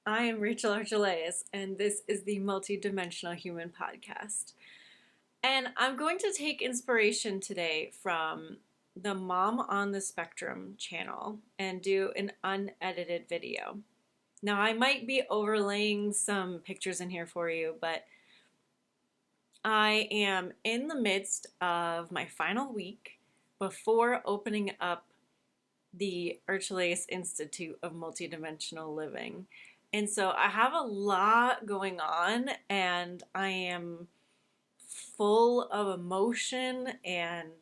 I am Rachel Archelaus, and this is the Multidimensional Human Podcast. And I'm going to take inspiration today from the Mom on the Spectrum channel and do an unedited video. Now, I might be overlaying some pictures in here for you, but I am in the midst of my final week before opening up the Archelaus Institute of Multidimensional Living. And so I have a lot going on, and I am full of emotion and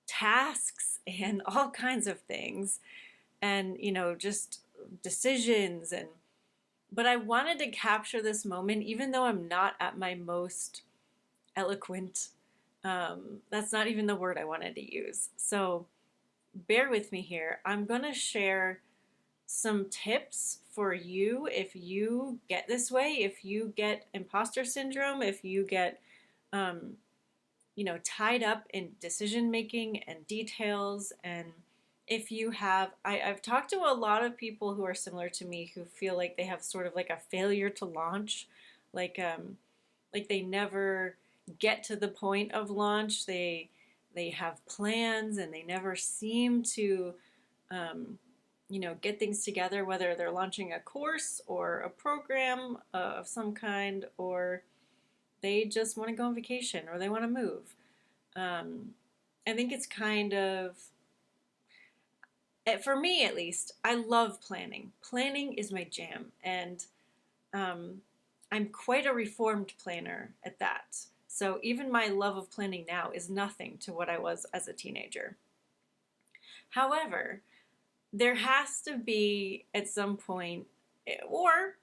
tasks and all kinds of things, and just decisions. But I wanted to capture this moment, even though I'm not at my most eloquent. That's not even the word I wanted to use. So bear with me here. I'm going to share some tips for you if you get this way, if you get imposter syndrome, if you get, tied up in decision making and details. And if you have, I've talked to a lot of people who are similar to me who feel like they have sort of like a failure to launch, like they never get to the point of launch. They have plans and they never seem to, get things together, whether they're launching a course or a program of some kind, or they just want to go on vacation or they want to move. I think it's kind of, for me at least, I love planning. Planning is my jam, and I'm quite a reformed planner at that. So even my love of planning now is nothing to what I was as a teenager. However, there has to be at some point, or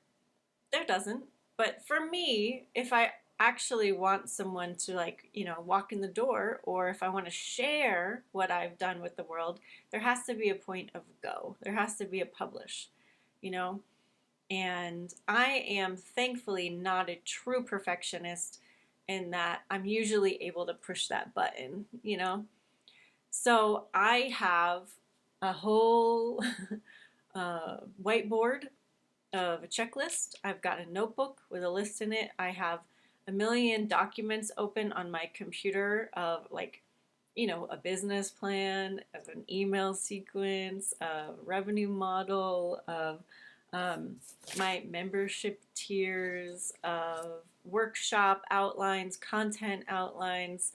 there doesn't, but for me, if I actually want someone to walk in the door, or if I want to share what I've done with the world, there has to be a point of go. There has to be a publish, and I am thankfully not a true perfectionist in that I'm usually able to push that button, So I have a whole whiteboard of a checklist. I've got a notebook with a list in it. I have a million documents open on my computer of a business plan, of an email sequence, a revenue model, of my membership tiers, of workshop outlines, content outlines,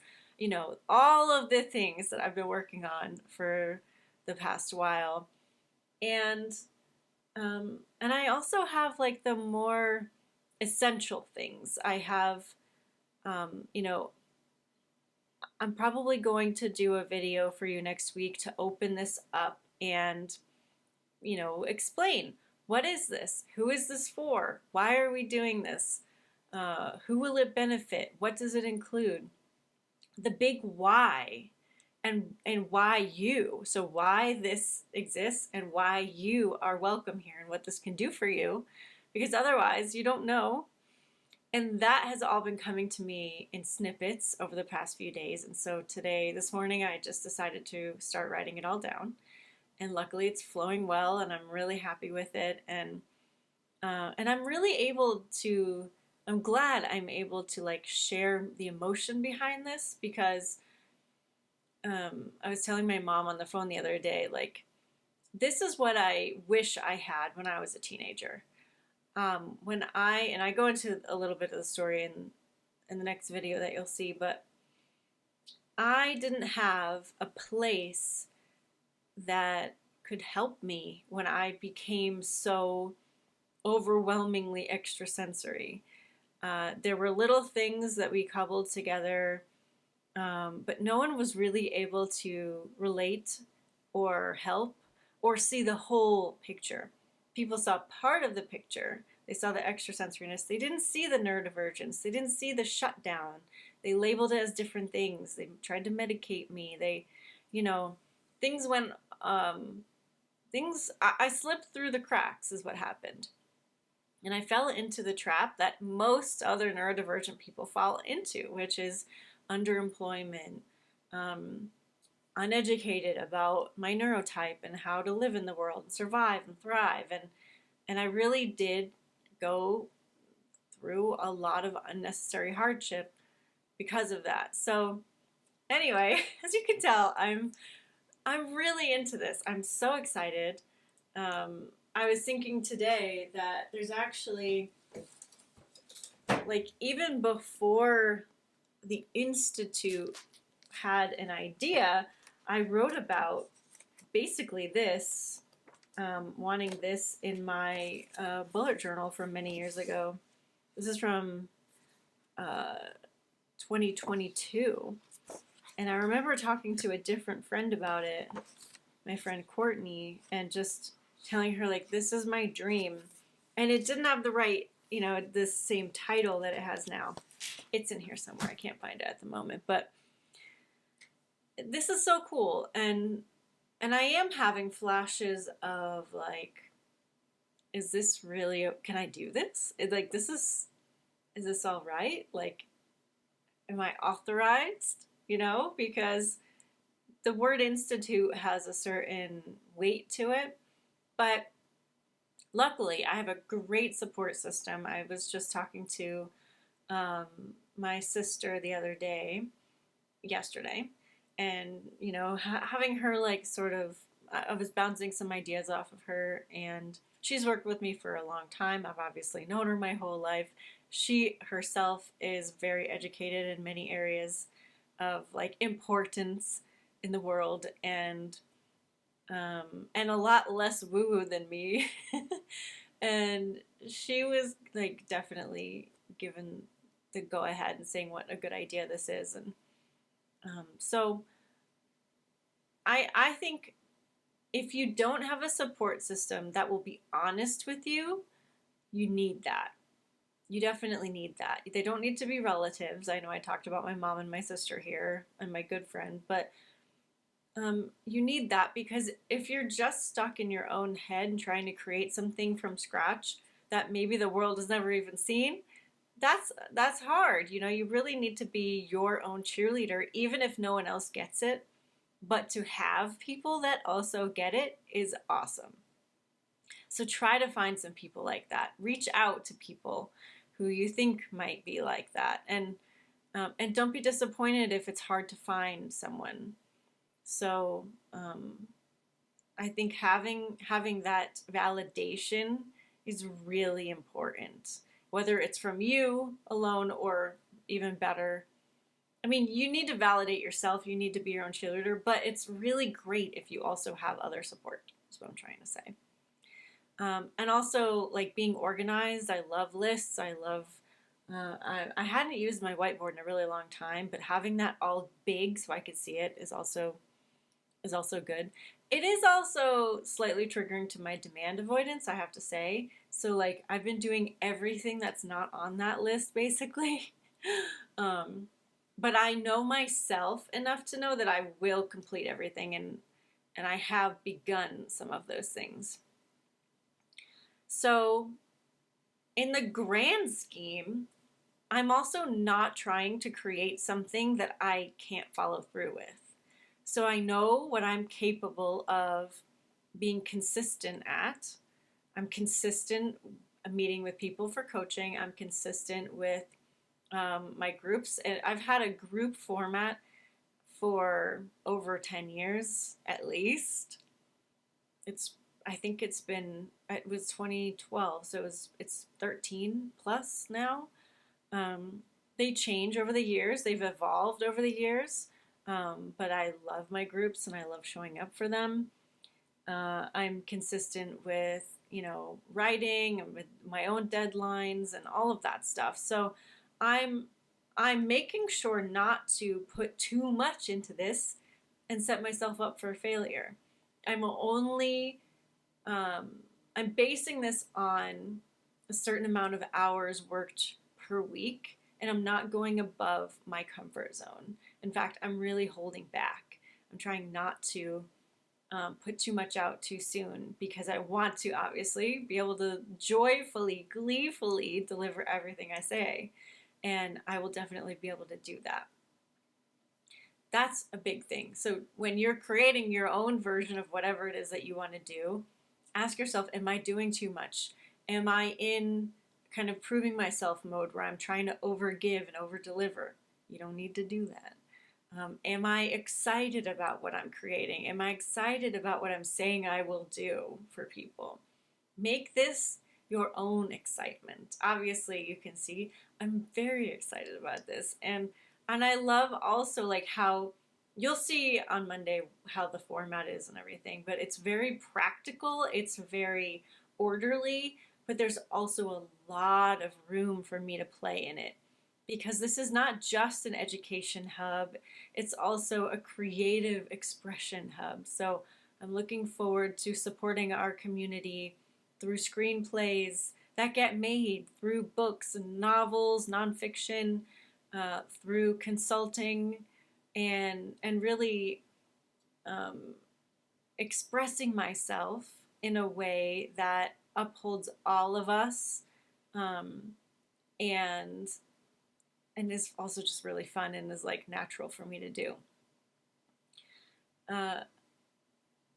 all of the things that I've been working on for the past while. And I also have the more essential things. I have, I'm probably going to do a video for you next week to open this up and, explain, what is this? Who is this for? Why are we doing this? Who will it benefit? What does it include? The big why. And why you. So why this exists and why you are welcome here and what this can do for you, because otherwise you don't know. And that has all been coming to me in snippets over the past few days. And so this morning, I just decided to start writing it all down. And luckily it's flowing well, and I'm really happy with it. And I'm really I'm glad I'm able to share the emotion behind this, because I was telling my mom on the phone the other day, this is what I wish I had when I was a teenager. And I go into a little bit of the story in the next video that you'll see, but I didn't have a place that could help me when I became so overwhelmingly extrasensory. There were little things that we cobbled together, but no one was really able to relate or help or see the whole picture. People saw part of the picture. They saw the extrasensoriness. They didn't see the neurodivergence. They didn't see the shutdown. They labeled it as different things. They tried to medicate me. Things went, I slipped through the cracks is what happened. And I fell into the trap that most other neurodivergent people fall into, which is underemployment, uneducated about my neurotype and how to live in the world and survive and thrive. And I really did go through a lot of unnecessary hardship because of that. So anyway, as you can tell, I'm really into this. I'm so excited. I was thinking today that there's actually, like, even before the Institute had an idea, I wrote about basically this, wanting this in my bullet journal from many years ago. This is from 2022. And I remember talking to a different friend about it, my friend Courtney, and just telling her, like, this is my dream. And it didn't have the right, this same title that it has now. It's in here somewhere. I can't find it at the moment. But this is so cool. And I am having flashes of, like, is this really, can I do this? Like, is this all right? Like, am I authorized? Because the word institute has a certain weight to it. But luckily, I have a great support system. I was just talking to my sister the other day, yesterday, and, having her, like, sort of, I was bouncing some ideas off of her, and she's worked with me for a long time. I've obviously known her my whole life. She herself is very educated in many areas of, like, importance in the world, and a lot less woo-woo than me. And she was, like, definitely given the go-ahead and saying what a good idea this is. And so I think if you don't have a support system that will be honest with you, you need that. You definitely need that. They don't need to be relatives. I know I talked about my mom and my sister here and my good friend, but you need that, because if you're just stuck in your own head and trying to create something from scratch that maybe the world has never even seen, that's hard. You really need to be your own cheerleader, even if no one else gets it. But to have people that also get it is awesome. So try to find some people like that. Reach out to people who you think might be like that, and don't be disappointed if it's hard to find someone. So I think having that validation is really important, whether it's from you alone or, even better, I mean, you need to validate yourself. You need to be your own cheerleader, but it's really great if you also have other support, is what I'm trying to say. And also, like, being organized. I love lists. I love, I hadn't used my whiteboard in a really long time, but having that all big so I could see it is also good. It is also slightly triggering to my demand avoidance, I have to say. So, like, I've been doing everything that's not on that list, basically. But I know myself enough to know that I will complete everything, and I have begun some of those things. So, in the grand scheme, I'm also not trying to create something that I can't follow through with. So I know what I'm capable of being consistent at. I'm consistent meeting with people for coaching. I'm consistent with my groups. And I've had a group format for over 10 years at least. I think it was 2012, so it's 13 plus now. They change over the years. They've evolved over the years. But I love my groups and I love showing up for them. I'm consistent with, writing and with my own deadlines and all of that stuff. So I'm making sure not to put too much into this and set myself up for failure. I'm basing this on a certain amount of hours worked per week, and I'm not going above my comfort zone. In fact, I'm really holding back. I'm trying not to put too much out too soon, because I want to obviously be able to joyfully, gleefully deliver everything I say. And I will definitely be able to do that. That's a big thing. So when you're creating your own version of whatever it is that you want to do, ask yourself, am I doing too much? Am I in kind of proving myself mode where I'm trying to overgive and overdeliver? You don't need to do that. Am I excited about what I'm creating? Am I excited about what I'm saying I will do for people? Make this your own excitement. Obviously, you can see I'm very excited about this. And I love also like how you'll see on Monday how the format is and everything, but it's very practical, it's very orderly, but there's also a lot of room for me to play in it. Because this is not just an education hub, it's also a creative expression hub. So I'm looking forward to supporting our community through screenplays that get made, through books and novels, nonfiction, through consulting, and really expressing myself in a way that upholds all of us, and is also just really fun and is like natural for me to do.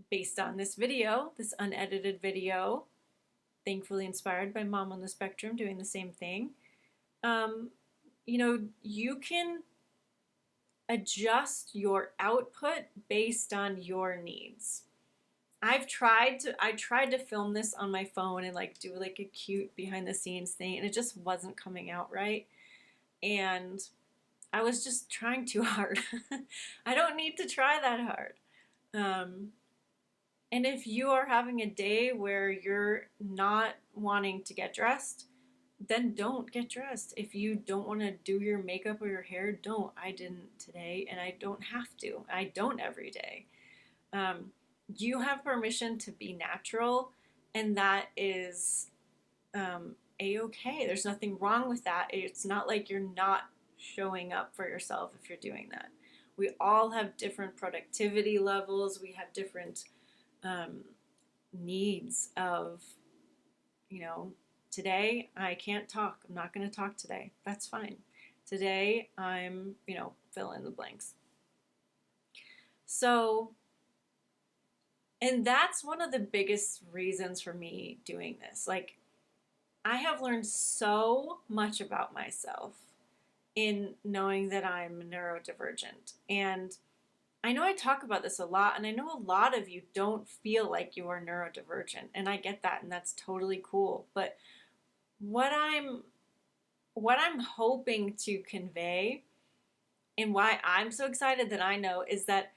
Based on this video, this unedited video, thankfully inspired by Mom on the Spectrum doing the same thing, you can adjust your output based on your needs. I tried to film this on my phone and like do like a cute behind the scenes thing, and it just wasn't coming out right. And I was just trying too hard. I don't need to try that hard. And if you are having a day where you're not wanting to get dressed, then don't get dressed. If you don't want to do your makeup or your hair, don't. I didn't today, and I don't have to. I don't every day. You have permission to be natural, and that is a-okay. There's nothing wrong with that. It's not like you're not showing up for yourself if you're doing that. We all have different productivity levels. We have different needs of, today I can't talk. I'm not going to talk today. That's fine. Today I'm, fill in the blanks. So, and that's one of the biggest reasons for me doing this. Like, I have learned so much about myself in knowing that I'm neurodivergent. And I know I talk about this a lot, and I know a lot of you don't feel like you are neurodivergent, and I get that, and that's totally cool. But what I'm hoping to convey, and why I'm so excited that I know, is that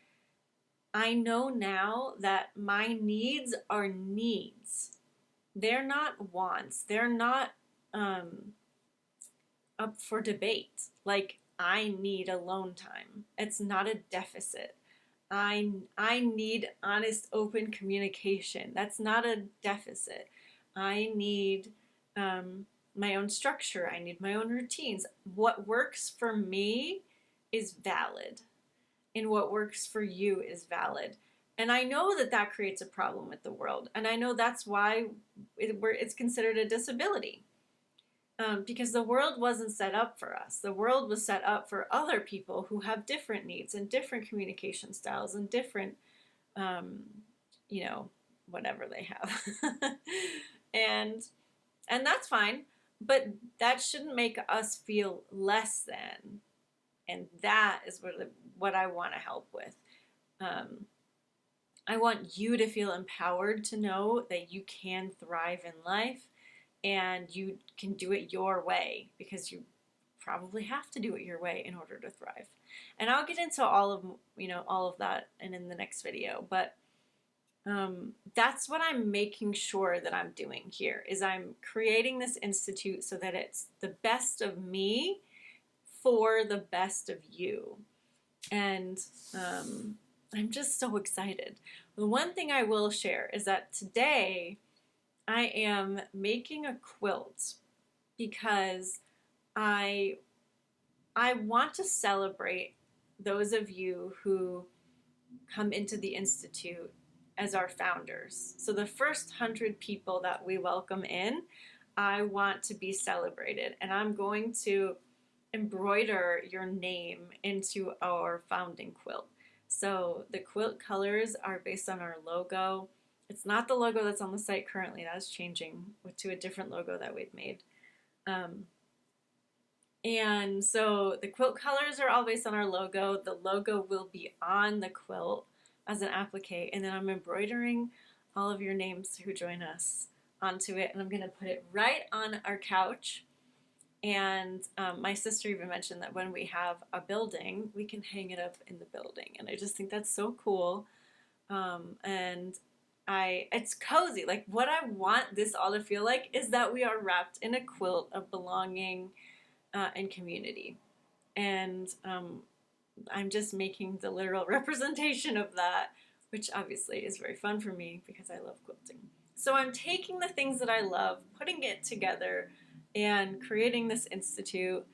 I know now that my needs are needs. They're not wants. They're not up for debate. Like, I need alone time. It's not a deficit. I need honest, open communication. That's not a deficit. I need my own structure. I need my own routines. What works for me is valid, and what works for you is valid. And I know that that creates a problem with the world. And I know that's why it's considered a disability. Because the world wasn't set up for us. The world was set up for other people who have different needs and different communication styles and different, whatever they have. and that's fine. But that shouldn't make us feel less than. And that is what I want to help with. I want you to feel empowered to know that you can thrive in life, and you can do it your way, because you probably have to do it your way in order to thrive. And I'll get into all of that in the next video. But that's what I'm making sure that I'm doing here, is I'm creating this institute so that it's the best of me for the best of you. And I'm just so excited. The one thing I will share is that today I am making a quilt because I want to celebrate those of you who come into the Institute as our founders. So the first 100 people that we welcome in, I want to be celebrated. And I'm going to embroider your name into our founding quilt. So the quilt colors are based on our logo. It's not the logo that's on the site currently. That is changing to a different logo that we've made. And so the quilt colors are all based on our logo. The logo will be on the quilt as an applique, and then I'm embroidering all of your names who join us onto it, and I'm going to put it right on our couch. And my sister even mentioned that when we have a building, we can hang it up in the building, and I just think that's so cool. And it's cozy. Like, what I want this all to feel like is that we are wrapped in a quilt of belonging and community. And I'm just making the literal representation of that, which obviously is very fun for me because I love quilting. So I'm taking the things that I love, putting it together, and creating this institute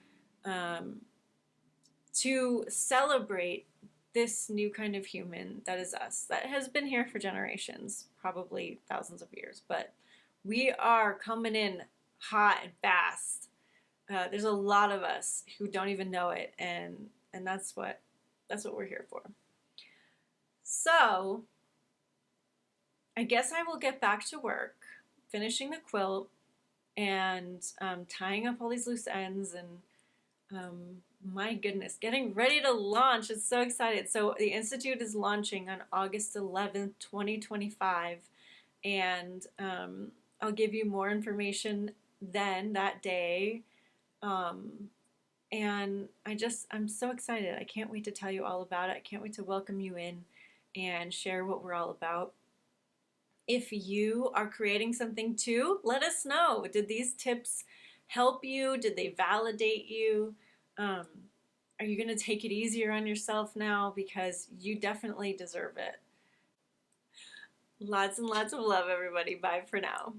to celebrate this new kind of human that is us, that has been here for generations, probably thousands of years, but we are coming in hot and fast. There's a lot of us who don't even know it, and that's what we're here for. So I guess I will get back to work, finishing the quilt and tying up all these loose ends, and my goodness, getting ready to launch. It's so excited. So the Institute is launching on August 11th, 2025, and I'll give you more information then that day. And I'm so excited. I can't wait to tell you all about it. I can't wait to welcome you in and share what we're all about. If you are creating something too, let us know. Did these tips help you? Did they validate you? Are you going to take it easier on yourself now? Because you definitely deserve it. Lots and lots of love, everybody. Bye for now.